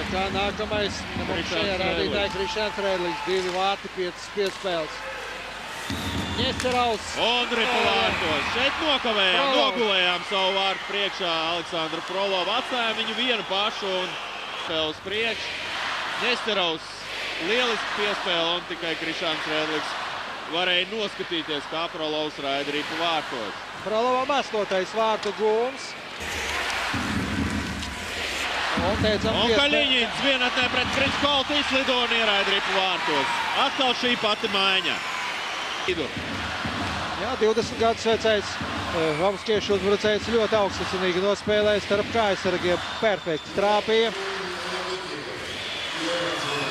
Tā kā nākamais mums šajā rādītāja Krišjāns Rēdlis, 2 vārti, 5 piespēles. Ņesterovs. Un ripa vārtos. Šeit nokavējām, nogulējām savu vārtu priekšā Aleksandru Frolovu. Atstājām viņu vienu pašu un spēles priekš. Ņesterovs lieliski piespēle un tikai Krišjāns Rēdlis varēja noskatīties, kā Frolovs raida ripa vārtos. Frolovam 8. vārtu gūms. Un Kaļiņins vienatnē pret Kriškoltu izlido un ieraida ripa vārtos. Atkal šī pati maiņa. Jā, 20 gadus vecais Homskiešu uzbrucējs ļoti augstasinīgi nospēlēja starp kājasargiem. Perfekti trāpīja.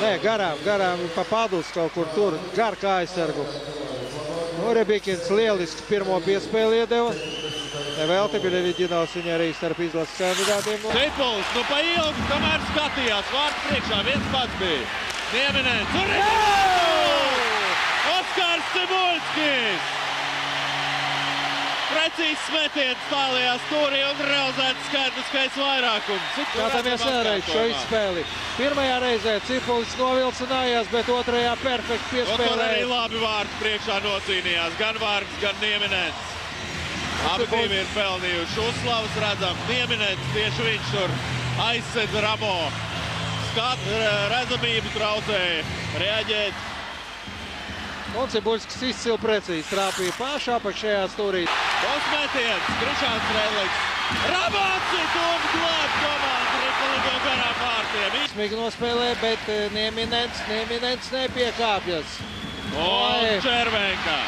Nē, garām pa padus kaut kur tur, gar kājasargu. Rebikins lieliski pirmo piespēli iedeva. Nevēlti Biļeviģinovs viņa arī starp izlases kandidātiem. Cipulis, nu pa ilgu, kamēr skatījās, vārds priekšā, viens pats bija. Nieminēns un Oskars Cibulskis! Precīzs metiens tālajā stūrī un realizēts skaitliskais vairākums. Skatāmies vēlreiz šo izspēli. Pirmajā reizē Cipulis novilcinājās, bet otrajā perfekti piespēlēja. Un tur arī labi vārds priekšā nocīnījās. Gan Vārgs, gan Nieminēns. Abi divi ir pelnījuši uzslavas, redzam. Nieminēns tieši viņš tur aizsedz Ramo. Redzamību traucēja reaģēt. Un Cibulskis izcili precīzi trāpīja pašā apakšējā stūrī. Tos metiens, Krišjāns Rēdlis. Ramāns un glāb komandu, ripa lido garām vārtiem. Smīgi nospēlē, bet Nieminēns nepiekāpjas. Un Červenka.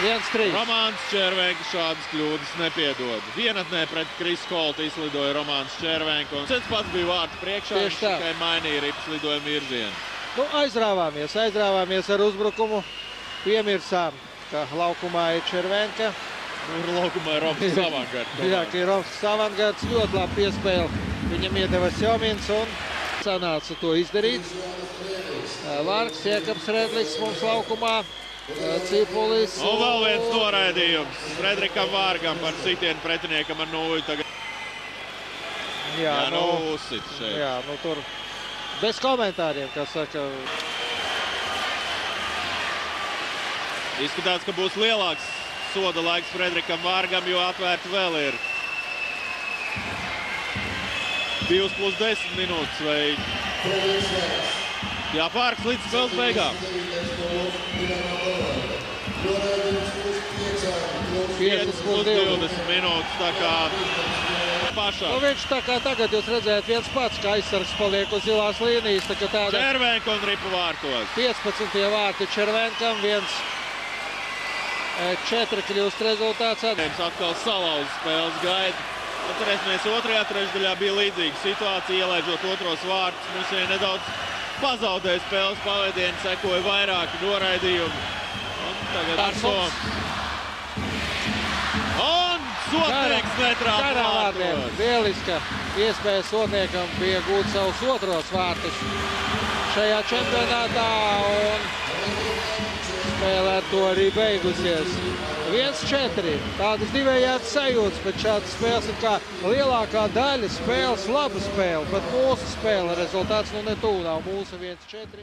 1-3. Romāns Červenka šādas kļūdas nepiedod. Vienatnē pret Kriškoltu izlidoja Romāns Červenka. Un cits pats bija vārtu priekšā, viņš tikai mainīja ripas lidojuma virzienu. Nu, aizrāvāmies ar uzbrukumu. Piemirsām, ka laukumā ir Červenka. Un laukumā ir Romskas avangards. Jā, ka ir Romskas avangards, ļoti labi piespēle. Viņam iedeva Sjomins un sanāca to izdarīt. Vārgs, Jēkabs Rēdlis mums laukumā. Cipulis. Un vēl viens noraidījums Fredrikam Vārgam par sitienu pretiniekam ar 0 tagad. Jā, nu uzsit šeit. Jā, nu tur bez komentāriem, kā saka. Izskatās, ka būs lielāks soda laiks Fredrikam Vārgam, jo atvērta vēl ir 2+10 minūtes vai jāpārks līdz spēles beigām. 5+20 minūtes, tā kā pašā. Nu, viņš tā kā tagad jūs redzējāt viens pats, ka aizsargs paliek uz zilās līnijas. Tā kā tāda Červenka un ripa vārtos. 15. vārti Červenkam, 1-4 kļūst rezultāts. Atkal salauz spēles gaidu. Atcerēsimies, otrajā trešdaļā bija līdzīga situācija, ielaižot otros vārtus. Mums vien nedaudz pazaudēja spēles pavadieni, sekoja vairāki noraidījumi. Un tagad ar to. Un Sotnieks netrāpa vārtos. Lieliska iespēja Sotniekam bija gūt savus otros vārtus šajā čempionātā. Un spēlē to arī beigusies. 1-4. Tādas divējādas sajūtas, bet šādas spēles ir kā lielākā daļa spēles laba spēle, bet mūsu spēle rezultāts nu netū nav. Mūsu 1-4.